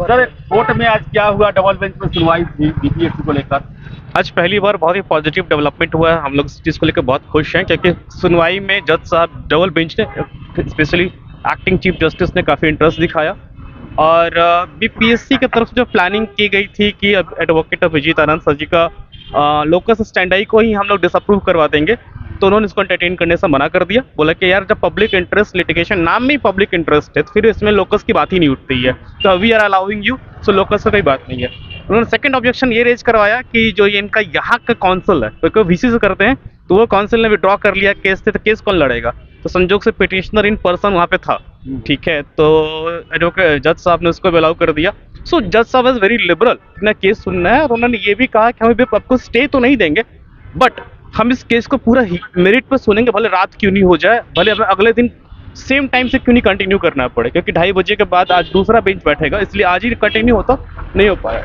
Sir court में आज क्या हुआ, डबल बेंच में सुनवाई थी बीपीएससी को लेकर। आज पहली बार बहुत ही पॉजिटिव डेवलपमेंट हुआ है। हम लोग इस चीज़ को लेकर बहुत खुश हैं क्योंकि सुनवाई में जज साहब डबल बेंच ने स्पेशली एक्टिंग चीफ जस्टिस ने काफ़ी इंटरेस्ट दिखाया और बीपीएससी की तरफ से जो प्लानिंग की गई थी कि एडवोकेट अभिजीत आनंद सर जी का लोकस स्टैंडर्ड को ही हम लोग डिसअप्रूव करवा देंगे, तो उन्होंने इसको एंटरटेन करने से मना कर दिया। बोला कि यार जब पब्लिक इंटरेस्ट लिटिगेशन नाम में ही पब्लिक इंटरेस्ट है तो फिर इसमें लोकस की बात ही नहीं उठती है, तो we are allowing you, so locus से कोई बात नहीं है। उन्होंने सेकंड ऑब्जेक्शन ये रेज करवाया कि जो ये इनका यहाँ का काउंसिल है, क्योंकि वीसी से करते हैं तो वो काउंसिल ने विड्रॉ कर लिया केस थे, तो केस कौन लड़ेगा, तो संजोग से पिटिशनर इन पर्सन वहाँ पे था, ठीक है, तो एडवोकेट जज साहब ने उसको अलाउ कर दिया। सो जज साहब इज वेरी लिबरल, इतना केस सुनना है और उन्होंने ये भी कहा कि हम आपको स्टे तो नहीं देंगे बट हम इस केस को पूरा मेरिट पर सुनेंगे, भले रात क्यों नहीं हो जाए, भले हमें अगले दिन सेम टाइम से क्यों नहीं कंटिन्यू करना पड़े, क्योंकि 2:30 बजे के बाद आज दूसरा बेंच बैठेगा, इसलिए आज ही कंटिन्यू होता नहीं हो पाया।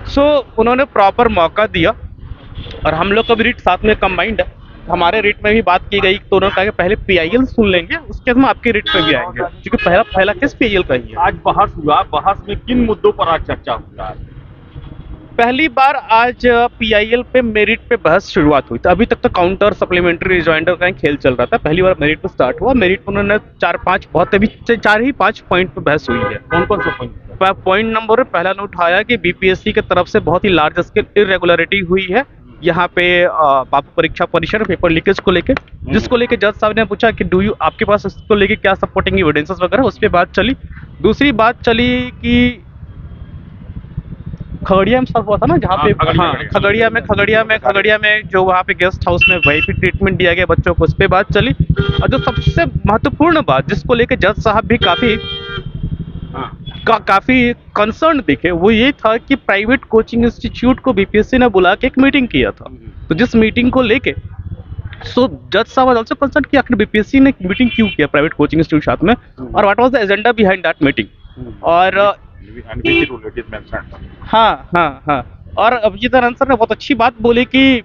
सो उन्होंने प्रॉपर मौका दिया और हम लोग का भी रिट साथ में कंबाइंड है, हमारे रिट में भी बात की गई, तो उन्होंने कहा कि पहले पीआईएल सुन लेंगे उसके बाद हम आपके रिट पे भी आएंगे, क्योंकि पहला केस पीआईएल का ही है। आज बहस हुआ, बहस में किन मुद्दों पर आज चर्चा हुआ? पहली बार आज पीआईएल पे मेरिट पे बहस शुरुआत हुई थी। अभी तक तो काउंटर सप्लीमेंट्री रिजॉइंडर का खेल चल रहा था, पहली बार मेरिट पे स्टार्ट हुआ। मेरिट पे उन्होंने 4 ही 5 पॉइंट पे बहस हुई है। कौन कौन से पॉइंट? पॉइंट नंबर पहला ने उठाया कि बीपीएससी की तरफ से बहुत ही लार्ज स्केल इरेगुलरिटी हुई है यहाँ पे बापू परीक्षा परिसर पेपर लीकेज को लेके, जिसको लेके जज साहब ने पूछा कि आपके पास इसको लेके क्या सपोर्टिंग एविडेंसेस वगैरह, उस पर बात चली। दूसरी बात चली कि खगड़िया में सब हुआ था ना, जहाँ पे खगड़िया में जो वहाँ पे गेस्ट हाउस में वही ट्रीटमेंट दिया गया बच्चों को, उस पर बात चली। और जो सबसे महत्वपूर्ण बात जिसको लेके जज साहब भी काफी कंसर्न दिखे, वो ये था कि प्राइवेट कोचिंग इंस्टीट्यूट को बीपीएससी ने बुला के एक मीटिंग किया था, तो जिस मीटिंग को लेके जज साहब वाज आल्सो कंसर्न कि आखिर बीपीएससी ने मीटिंग क्यों किया प्राइवेट कोचिंग इंस्टीट्यूट साथ में, और what was the agenda behind that meeting. और हाँ, और अभिजीत आनंद सर ने बहुत अच्छी बात बोली कि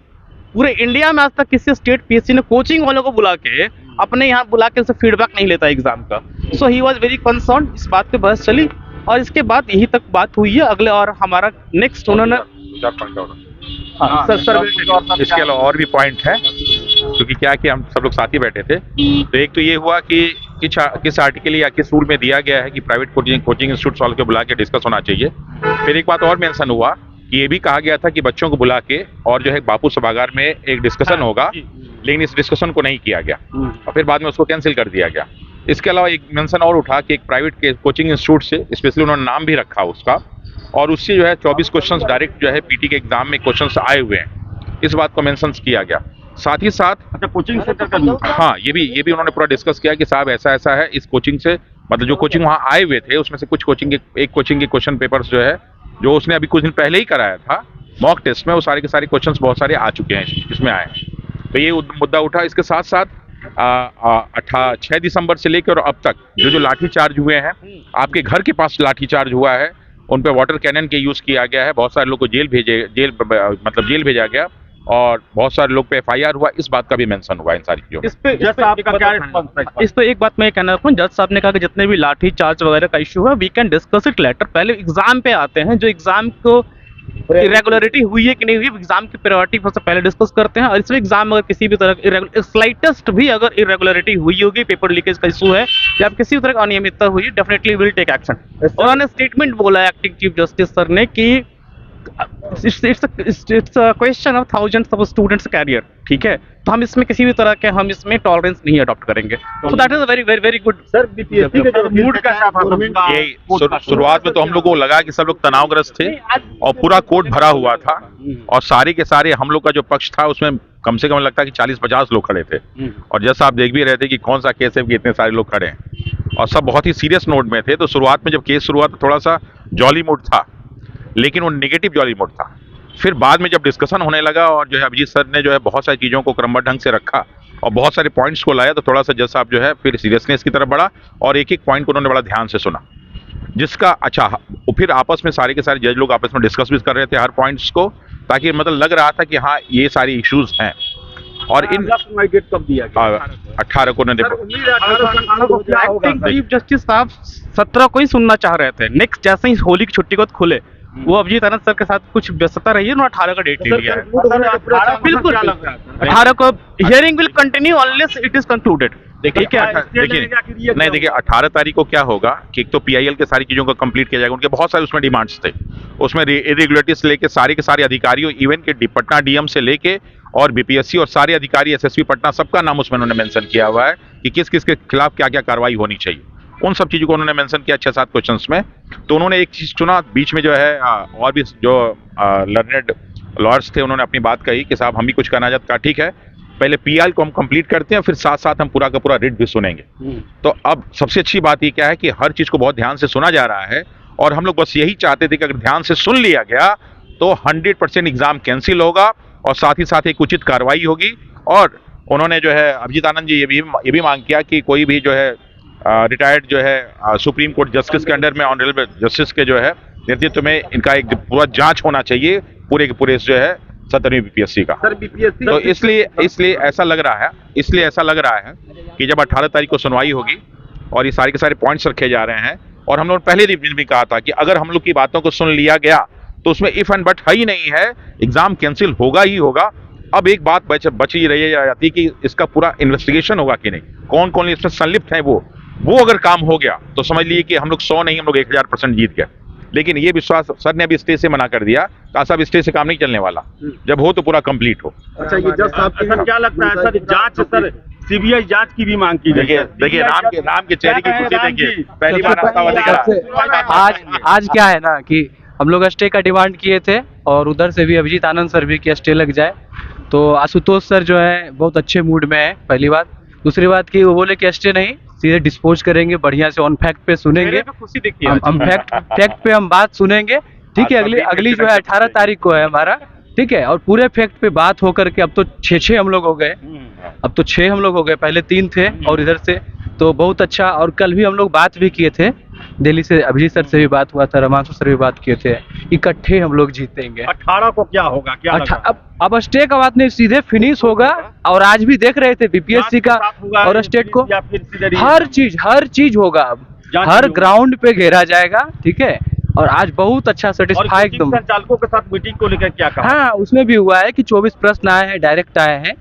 पूरे इंडिया में आज तक किसी स्टेट पीएससी ने कोचिंग वालों को बुला के अपने यहाँ बुला के उनसे फीडबैक नहीं लेता एग्जाम का। सो ही वाज वेरी कंसर्न, इस बात पे बहस चली और इसके बाद यही तक बात हुई है। अगले और हमारा नेक्स्ट उन्होंने इसके अलावा और भी पॉइंट है, क्योंकि क्या कि हम सब लोग साथ ही बैठे थे, तो एक तो ये हुआ कि किस आर्टिकल या किस रूल में दिया गया है कि प्राइवेट कोचिंग इंस्टीट्यूट वालों को बुला के डिस्कस होना चाहिए। फिर एक बात और मेंशन हुआ कि ये भी कहा गया था कि बच्चों को बुला के और जो है बापू सभागार में एक डिस्कशन होगा, लेकिन इस डिस्कशन को नहीं किया गया और फिर बाद में उसको कैंसिल कर दिया गया। इसके अलावा एक मेंशन और उठा कि एक प्राइवेट कोचिंग इंस्टीट्यूट से स्पेशली उन्होंने नाम भी रखा उसका, और उससे जो है 24 क्वेश्चंस डायरेक्ट जो है पीटी के एग्जाम में क्वेश्चंस आए हुए हैं, इस बात को मेंशन किया गया। साथ ही साथ अच्छा, कोचिंग सेंटर का भी, हाँ, ये भी उन्होंने पूरा डिस्कस किया कि साहब ऐसा है, इस कोचिंग से मतलब जो कोचिंग वहाँ आए हुए थे उसमें से कुछ कोचिंग के क्वेश्चन पेपर्स जो है जो उसने अभी कुछ दिन पहले ही कराया था मॉक टेस्ट में, वो सारे के सारे क्वेश्चंस बहुत सारे आ चुके हैं इसमें आए हैं, तो ये मुद्दा उठा। इसके साथ साथ 6 दिसंबर से लेकर अब तक जो लाठी चार्ज हुए हैं, आपके घर के पास लाठी चार्ज हुआ है, उन पे वाटर कैनन के यूज किया गया है, बहुत सारे लोग को जेल भेजा गया और बहुत सारे लोग पे एफआईआर हुआ, इस बात का भी मेंशन हुआ इन सारी चीजों। इस पे एक बात मैं कहना चाहूँ, जज साहब ने कहा कि जितने भी लाठी चार्ज वगैरह का इशू है we can discuss it later, पहले एग्जाम पे आते हैं, जो एग्जाम को इरेगुलरिटी हुई है कि नहीं हुई एग्जाम की प्रायोरिटी सबसे पहले डिस्कस करते हैं। और इसमें एग्जाम अगर किसी भी तरह स्लाइटेस्ट भी अगर इरेगुलरिटी हुई होगी, पेपर लीकेज का इशू है या किसी भी तरह की अनियमितता हुई है, डेफिनेटली विल टेक एक्शन। उन्होंने स्टेटमेंट बोला एक्टिंग चीफ जस्टिस सर ने कि it's a question of thousands of students career, ठीक है, तो हम इसमें किसी भी तरह के हम इसमें टॉलरेंस नहीं अडॉप्ट करेंगे। So that is very very very good. Sir BPSC के जो मूड का था, शुरुआत में तो हम लोग को लगा कि सब लोग तनावग्रस्त थे और पूरा कोर्ट भरा हुआ था और सारे के सारे हम लोग का जो पक्ष था उसमें कम से कम लगता है कि 40-50 लोग खड़े थे, और जैसा आप देख भी रहे थे कि कौन सा केस है कि इतने सारे लोग खड़े हैं और सब बहुत ही सीरियस नोट में थे। तो शुरुआत में जब केस शुरू हुआ तो थोड़ा सा जॉली मूड था, लेकिन वो नेगेटिव जॉली मूड था। फिर बाद में जब डिस्कशन होने लगा और जो है अभिजीत सर ने जो है बहुत सारी चीज़ों को क्रमबद्ध ढंग से रखा और बहुत सारे पॉइंट्स को लाया, तो थोड़ा सा जज साहब जो है फिर सीरियसनेस की तरफ बढ़ा और एक एक पॉइंट को उन्होंने बड़ा ध्यान से सुना, जिसका अच्छा फिर आपस में सारे के सारे जज लोग आपस में डिस्कस भी कर रहे थे हर पॉइंट्स को, ताकि मतलब लग रहा था कि हाँ ये सारी इश्यूज हैं। और इन अगला सुनवाई डेट कब दिया गया? 18 को उन्होंने उम्मीद है 18 को क्या होगा? एक्टिंग चीफ जस्टिस साहब 17 को ही सुनना चाह रहे थे। नेक्स्ट जैसे ही होली की छुट्टी को खुले, वो अभिजीत आनंद सर के साथ कुछ व्यस्तता रही है, उन्होंने 18 का डेट ले लिया है। बिल्कुल 18 को hearing will continue unless it is concluded. देखिए नहीं, देखिए 18 तारीख को क्या होगा कि एक तो पीआईएल के सारी चीजों को कंप्लीट किया जाएगा। उनके बहुत सारे उसमें डिमांड्स थे, उसमें इरेगुलरिटीज लेके सारे के सारे अधिकारियों, इवन के पटना डीएम से लेके और बीपीएससी और सारे अधिकारी एसएसपी पटना, सबका नाम उसमें उन्होंने मेंशन किया हुआ है कि किस किस के खिलाफ क्या क्या कार्रवाई होनी चाहिए। उन सब चीजों को उन्होंने मेंशन किया 6-7 क्वेश्चंस में। तो उन्होंने एक चीज चुना बीच में जो है, और भी जो लर्नेड लॉयर्स थे उन्होंने अपनी बात कही कि साहब हम भी कुछ करना चाहते, ठीक है पहले पीआईएल को हम कंप्लीट करते हैं, फिर साथ साथ हम पूरा का पूरा रिट भी सुनेंगे। तो अब सबसे अच्छी बात ये क्या है कि हर चीज को बहुत ध्यान से सुना जा रहा है, और हम लोग बस यही चाहते थे कि अगर ध्यान से सुन लिया गया तो 100% एग्जाम कैंसिल होगा और साथ ही साथ एक उचित कार्रवाई होगी। और उन्होंने जो है अभिजीत आनंद जी ये भी मांग किया कि कोई भी जो है रिटायर्ड जो है सुप्रीम कोर्ट जस्टिस के अंडर में ऑनरेबल जस्टिस के जो है नेतृत्व में इनका एक पूरा जांच होना चाहिए पूरे के पूरे जो है 17वीं बीपीएससी का। सर बीपीएससी तो इसलिए ऐसा लग रहा है कि जब 18 तारीख को सुनवाई होगी और ये सारे के सारे पॉइंट्स रखे जा रहे हैं, और हम लोग पहले दिन भी कहा था कि अगर हम लोग की बातों को सुन लिया गया तो उसमें इफ एंड बट है ही नहीं है, एग्जाम कैंसिल होगा ही होगा। अब एक बात बच ही रही जाती कि इसका पूरा इन्वेस्टिगेशन होगा कि नहीं, कौन कौन इसमें संलिप्त है, वो अगर काम हो गया तो समझ लीजिए कि हम लोग 100 नहीं, हम लोग 1000% जीत गए। लेकिन ये विश्वास सर ने अभी स्टेज से मना कर दिया, कहा साहब स्टेज से काम नहीं चलने वाला, जब हो तो पूरा कंप्लीट हो। अच्छा, ये जज साहब सर क्या लगता है सर, जांच सर सीबीआई जांच की भी मांग की गई? देखिए राम के चेहरे की खुशी देखिए, पहली बार रास्ता दिख रहा। आज क्या है ना कि हम लोग स्टे का डिमांड किए थे, और उधर से भी अभिजीत आनंद सर भी कि स्टे लग जाए। तो आशुतोष सर जो है बहुत अच्छे मूड में है, पहली बात। दूसरी बात कि वो बोले कि स्टे नहीं, सीधे डिस्पोज करेंगे, बढ़िया से ऑन फैक्ट पे सुनेंगे, हम फैक्ट पे हम बात सुनेंगे, ठीक है। अगली जो है 18 तारीख को है हमारा, ठीक है। और पूरे फैक्ट पे बात होकर के अब तो 6 हम लोग हो गए, अब तो 6 हम लोग हो गए, पहले 3 थे और इधर से, तो बहुत अच्छा। और कल भी हम लोग बात भी किए थे, दिल्ली से अभिजीत सर से भी बात हुआ था, रमांशु सर भी बात किए थे, इकट्ठे हम लोग जीतेंगे। 18 को क्या होगा, क्या अब स्टे का बात नहीं, सीधे फिनिश होगा। और आज भी देख रहे थे बीपीएससी का और स्टेट को, हर चीज होगा, अब हर ग्राउंड पे घेरा जाएगा, ठीक है। और आज बहुत अच्छा सेटिस्फाई एकदम। संचालकों के साथ मीटिंग को लेकर क्या कहा? हाँ, उसमें भी हुआ है कि 24 प्रश्न आए हैं, डायरेक्ट आए हैं,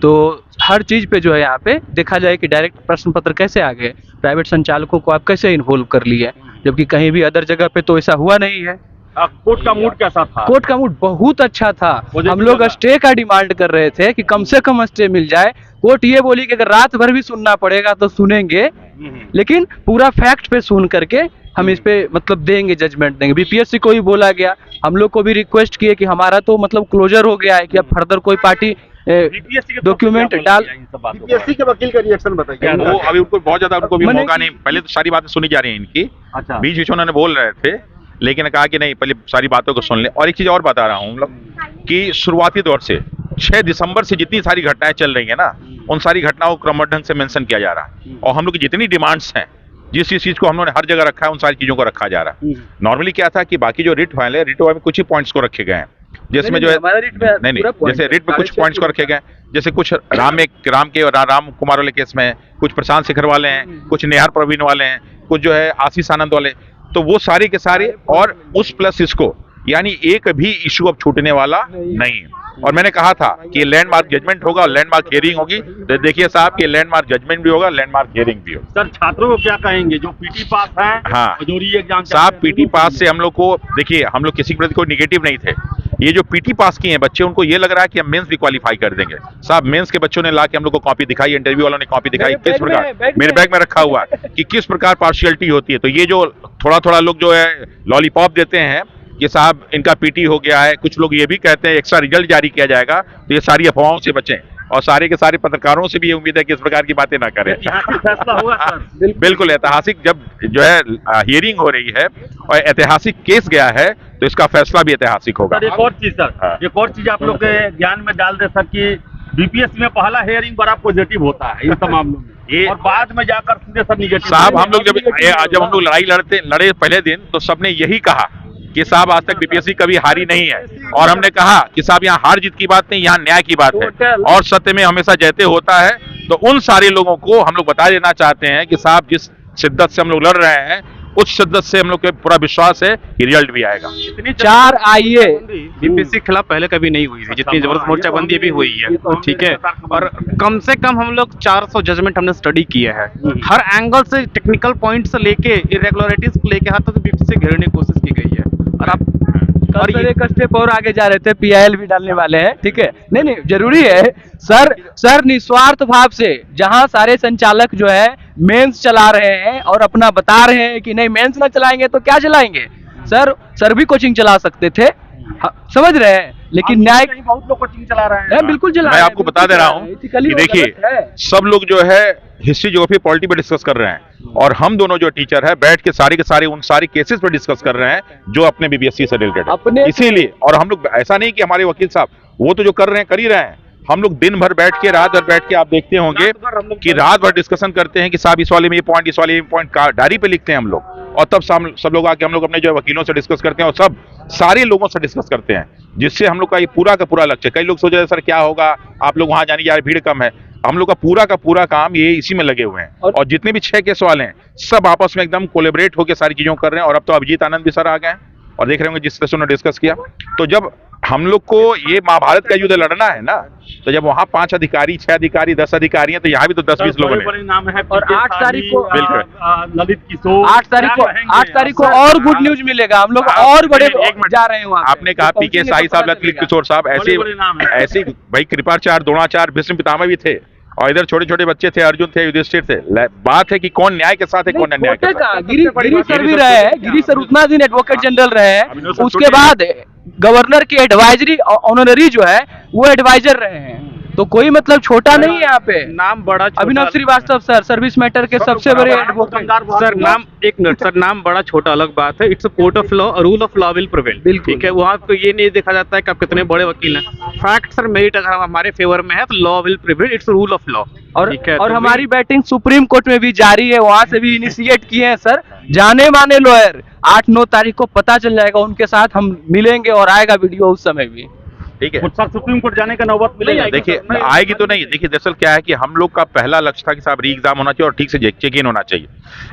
तो हर चीज पे जो है यहाँ पे देखा जाए कि डायरेक्ट प्रश्न पत्र कैसे आ गए, प्राइवेट संचालकों को आप कैसे इन्वॉल्व कर लिए, जबकि कहीं भी अदर जगह पे तो ऐसा हुआ नहीं है। कोर्ट का मूड कैसा था? कोर्ट का मूड बहुत अच्छा था। हम लोग स्टे का डिमांड कर रहे थे कि कम से कम स्टे मिल जाए। कोर्ट ये बोली कि अगर रात भर भी सुनना पड़ेगा तो सुनेंगे, लेकिन पूरा फैक्ट पे सुन करके हम इस पे मतलब देंगे, जजमेंट देंगे। बीपीएससी को भी बोला गया, हम लोग को भी रिक्वेस्ट किए कि हमारा तो मतलब क्लोजर हो गया है कि अब फर्दर कोई पार्टी डॉक्यूमेंट डाल। बीपीएससी के वकील का रिएक्शन बताइए। वो अभी उनको बहुत ज्यादा उनको भी मौका नहीं, पहले तो सारी बातें सुनी जा रही हैं इनकी, अच्छा। बीच बीच उन्होंने बोल रहे थे, लेकिन कहा कि नहीं पहले सारी बातों को सुन ले। और एक चीज और बता रहा हूँ हम लोग कि शुरुआती दौर से 6 दिसंबर से जितनी सारी घटनाएं चल रही है ना, उन सारी घटनाओं को क्रमबद्ध ढंग से मेंशन किया जा रहा है, और हम लोग की जितनी डिमांड्स हैं, जिस चीज को हम लोगों ने हर जगह रखा है, उन सारी चीजों को रखा जा रहा है। नॉर्मली क्या था कि बाकी जो रिट फाइल है, रिट में कुछ ही पॉइंट्स को रखे गए हैं, जिसमें जो है नहीं जैसे रिट में कुछ पॉइंट्स को रखे गए, जैसे कुछ राम के और राम कुमार वाले केस में, कुछ प्रशांत शेखर वाले हैं, कुछ नेहार प्रवीण वाले हैं, कुछ जो है आशीष आनंद वाले, तो वो सारे के सारे, और उस प्लस इसको, यानी एक भी इशू अब छूटने वाला नहीं है। और मैंने कहा था कि लैंडमार्क जजमेंट होगा, लैंडमार्क हियरिंग होगी, तो देखिए साहब कि लैंडमार्क जजमेंट भी होगा, लैंडमार्क हियरिंग भी होगा। सर छात्रों को क्या कहेंगे जो पीटी पास है? हाँ जो री एग्जाम साहब, पीटी पास से हम लोग को देखिए, हम लोग किसी के प्रति कोई निगेटिव नहीं थे। ये जो पीटी पास किए हैं बच्चे, उनको ये लग रहा है कि हम मेंस भी क्वालिफाई कर देंगे। साहब मेंस के बच्चों ने ला के हम लोग को कॉपी दिखाई, इंटरव्यू वालों ने कॉपी दिखाई, किस प्रकार मेरे बैग में रखा हुआ है कि किस प्रकार पार्शियलिटी होती है। तो ये जो थोड़ा लोग जो है लॉलीपॉप देते हैं कि साहब इनका पीटी हो गया है, कुछ लोग ये भी कहते हैं एक्स्ट्रा रिजल्ट जारी किया जाएगा, तो ये सारी अफवाहों से बचें, और सारे के सारे पत्रकारों से भी ये उम्मीद है कि इस प्रकार की बातें ना करें। फैसला होगा सर? बिल्कुल ऐतिहासिक, जब जो है हियरिंग हो रही है और ऐतिहासिक केस गया है, तो इसका फैसला भी ऐतिहासिक होगा। एक और चीज सर, एक और चीज आप लोग के ध्यान में डाल दे सर कि बीपीएससी में पहला हियरिंग बड़ा पॉजिटिव होता है इन तमाम मामलों में, और बाद में जाकर सीधे सब निगेटिव। साहब हम लोग जब हम लोग लड़ाई लड़े पहले दिन, तो सबने यही कहा कि साहब आज तक बीपीएससी कभी हारी नहीं है, और हमने कहा कि साहब यहाँ हार जीत की बात नहीं, यहाँ न्याय की बात है और सत्य में हमेशा जयते होता है। तो उन सारे लोगों को हम लोग बता देना चाहते हैं कि साहब जिस शिद्दत से हम लोग लड़ रहे हैं उस शिद्दत से हम लोग को पूरा विश्वास है कि रिजल्ट भी आएगा। 4 आइए बीपीएससी के खिलाफ पहले कभी नहीं हुई थी, जितनी जबरदस्त मोर्चाबंदी अभी हुई है, ठीक है। और कम से कम हम लोग 400 जजमेंट हमने स्टडी किए हैं, हर एंगल से, टेक्निकल पॉइंट से लेके इरेगुलरिटीज को लेके हाथ तक बीपीएससी घेरने की कोशिश की गई है। और आप और ये एक स्टेप और आगे जा रहे थे, पीआईएल भी डालने वाले हैं, ठीक है। नहीं जरूरी है सर निस्वार्थ भाव से, जहां सारे संचालक जो है मेंस चला रहे हैं और अपना बता रहे हैं कि नहीं मेंस ना चलाएंगे तो क्या चलाएंगे, सर भी कोचिंग चला सकते थे, समझ रहे हैं, लेकिन न्याय बहुत लोग कोचिंग चला रहे हैं, बिल्कुल चला मैं आपको बता दे रहा हूँ कि देखिए सब लोग जो है हिस्ट्री ज्योग्राफी पॉलिटी पे डिस्कस कर रहे हैं, और हम दोनों जो टीचर है बैठ के सारे उन सारे केसेस पे डिस्कस कर रहे हैं जो अपने बीपीएससी से रिलेटेड है। इसीलिए, और हम लोग ऐसा नहीं कि हमारे वकील साहब वो तो जो कर रहे हैं कर ही रहे हैं, हम लोग दिन भर बैठ के रात भर बैठ के आप देखते होंगे कि रात भर डिस्कशन करते हैं कि साहब इस वाले में ये पॉइंट, इस वाले में पॉइंट डायरी पे लिखते हैं हम लोग, और तब सब लोग आके हम लोग अपने जो वकीलों से डिस्कस करते हैं और सब सारे लोगों से डिस्कस करते हैं, जिससे हम लोग का ये पूरा का पूरा लक्ष्य। कई लोग सोच रहे हैं सर क्या होगा, आप लोग वहां जाने यार भीड़ कम है, हम लोग का पूरा काम ये इसी में लगे हुए हैं। और जितने भी 6 केस वाले हैं सब आपस में एकदम कोलेबरेट होकर सारी चीजों कर रहे हैं। और अब तो अभिजीत आनंद भी सर आ गए हैं और देख रहे होंगे जिस तरह से उन्होंने डिस्कस किया। तो जब हम लोग को ये महाभारत का युद्ध लड़ना है ना, तो जब वहाँ 5 अधिकारी, 6 अधिकारी, 10 अधिकारी हैं, तो यहाँ भी तो 10-20 लोग हैं। नाम है और 8 तारीख को ललित किशोर, 8 तारीख को और गुड न्यूज मिलेगा, हम लोग और बड़े जा रहे हैं वहाँ। आपने कहा पीके साई साहब, ललित किशोर साहब, ऐसे भाई कृपाचार्य, द्रोणाचार्य, भीष्म पितामह भी थे, और इधर छोटे छोटे बच्चे थे, अर्जुन थे, युधिष्ठिर थे। बात है कि कौन न्याय के साथ है, कौन अन्याय के साथ। गिरी सर भी रहे हैं, गिरी सर उतना दिन एडवोकेट जनरल रहे हैं, उसके बाद गवर्नर की एडवाइजरी ऑनररी जो है वो एडवाइजर रहे हैं, तो कोई मतलब छोटा नहीं है यहाँ पे। नाम बड़ा अभिनव श्रीवास्तव सर सर्विस मैटर के सबसे बड़े एडवोकेट सर। नाम एक मिनट सर, नाम बड़ा छोटा अलग बात है, it's a court of law, rule of law will prevail, ठीक है। वहाँ पे ये नहीं देखा जाता है कि आप कितने बड़े वकील हैं, फैक्ट सर मेरिट अगर हमारे फेवर में है तो law will prevail, it's rule of law. और हमारी बैटिंग सुप्रीम कोर्ट में भी जारी है, वहाँ से भी इनिशिएट किए हैं सर जाने माने लॉयर। 8-9 तारीख को पता चल जाएगा, उनके साथ हम मिलेंगे और आएगा वीडियो उस समय भी, ठीक है। सर सुप्रीम कोर्ट जाने का नौबत मिलेगा? देखिए आएगी तो नहीं, देखिए दरअसल क्या है कि हम लोग का पहला लक्ष्य था कि साहब री एग्जाम होना चाहिए और ठीक से चेक इन होना चाहिए,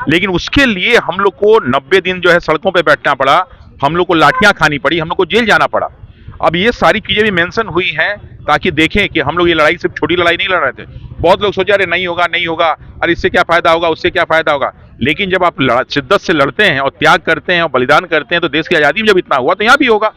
लेकिन उसके लिए हम लोग को 90 दिन जो है सड़कों पे बैठना पड़ा, हम लोग को लाठियां खानी पड़ी, हम लोग को जेल जाना पड़ा। अब ये सारी चीजें भी मेंशन हुई हैं ताकि देखें कि हम लोग ये लड़ाई सिर्फ छोटी लड़ाई नहीं लड़ रहे थे। बहुत लोग सोचा अरे नहीं होगा, अरे इससे क्या फायदा होगा, उससे क्या फायदा होगा, लेकिन जब आप शिद्दत से लड़ते हैं और त्याग करते हैं और बलिदान करते हैं तो देश की आजादी में जब इतना हुआ तो यहाँ भी होगा।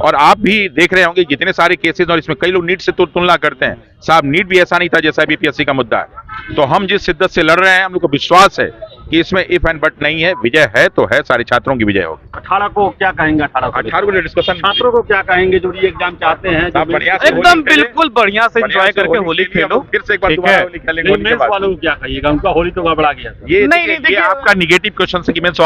और आप भी देख रहे होंगे जितने सारे केसेस, और इसमें कई लोग नीट से तुलना करते हैं, साहब नीट भी ऐसा नहीं था जैसा बीपीएससी का मुद्दा है। तो हम जिस शिद्दत से लड़ रहे हैं, हम लोग को विश्वास है कि इसमें इफ एंड बट नहीं है, विजय है तो है, सारे छात्रों की विजय होगी। 18 को क्या कहेंगे? 18 को डिस्कशन, छात्रों को क्या कहेंगे जो री एग्जाम चाहते हैं? एकदम बिल्कुल बढ़िया से एंजॉय करके होली खेलो, फिर से एक बार दोबारा होली खेलेंगे। मेंस वालों को क्या कहिएगा? उनका होली तो गड़बड़ा गया। ये नहीं, आपका निगेटिव क्वेश्चन है कि मेंस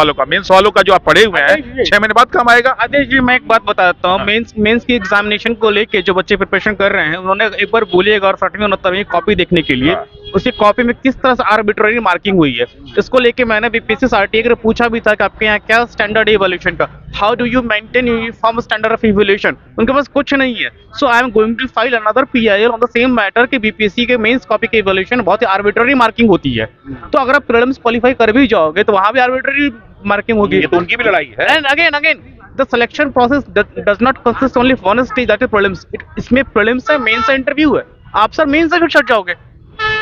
वालों का जो आप पढ़े हुए हैं 6 महीने बाद काम आएगा। आदेश जी मैं एक बात बताता हूँ, मेंस की एग्जामिनेशन को लेके जो बच्चे प्रिपरेशन कर रहे हैं, उन्होंने एक बार बोलिएगा और 8वीं और 9वीं कॉपी देखने के लिए उसी कॉपी में किस तरह से आर्बिट्ररी मार्किंग हुई है। इसको लेके मैंने बीपीएससी आरटीए को पूछा भी था कि आपके यहाँ क्या स्टैंडर्ड है इवैल्यूएशन का, how do you maintain uniform standard of evaluation. उनके पास कुछ नहीं है। So I am going to file another PIL on the same matter कि बीपीएससी के मेंस कॉपी के इवैल्यूएशन बहुत ही आर्बिट्ररी मार्किंग होती है। तो अगर आप प्रीलिम्स क्वालीफाई कर भी जाओगे तो वहां भी आर्बिट्ररी मार्किंग होगी। ये तो उनकी भी लड़ाई है। And again the selection process does not consist only one stage that is prelims. इसमें प्रीलिम्स है, मेंस है, इंटरव्यू है। आप सर मेंस से फिर छट जाओगे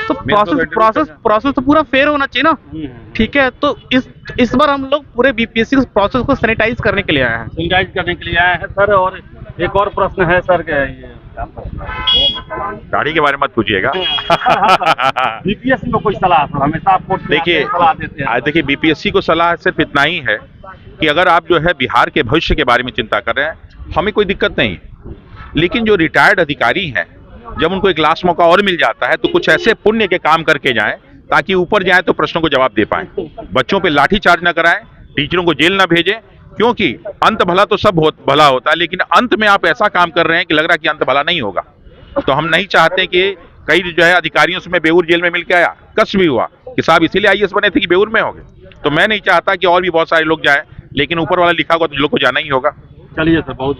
तो प्रोसेस तो पूरा फेयर होना चाहिए ना, ठीक है। तो इस बार हम लोग पूरे बीपीएससी प्रोसेस को सैनिटाइज करने के लिए आए हैं। सैनिटाइज करने के लिए आए हैं सर। और एक और प्रश्न है सर, क्या ये गाड़ी के बारे में मत पूछिएगा। बीपीएससी को कोई सलाह सर? हमेशा आपको देखिए बीपीएससी को सलाह सिर्फ इतना ही है कि अगर आप जो है बिहार के भविष्य के बारे में चिंता कर रहे हैं, हमें कोई दिक्कत नहीं, लेकिन जो रिटायर्ड अधिकारी हैं जब उनको एक लास्ट मौका और मिल जाता है तो कुछ ऐसे पुण्य के काम करके जाएं ताकि ऊपर जाएं तो प्रश्नों को जवाब दे पाएं। बच्चों पे लाठी चार्ज न कराएं, टीचरों को जेल न भेजें, क्योंकि अंत भला तो सब भला होता है, लेकिन अंत में आप ऐसा काम कर रहे हैं कि लग रहा है कि अंत भला नहीं होगा। तो हम नहीं चाहते कि कई जो है अधिकारियों से मैं बेऊर जेल में मिल के आया, कष्ट भी हुआ कि साहब इसीलिए आईएएस बने थे कि बेऊर में हो गए। तो मैं नहीं चाहता कि और भी बहुत सारे लोग जाए। लेकिन ऊपर वाला लिखा होगा तो लोग को जाना ही होगा। चलिए सर, बहुत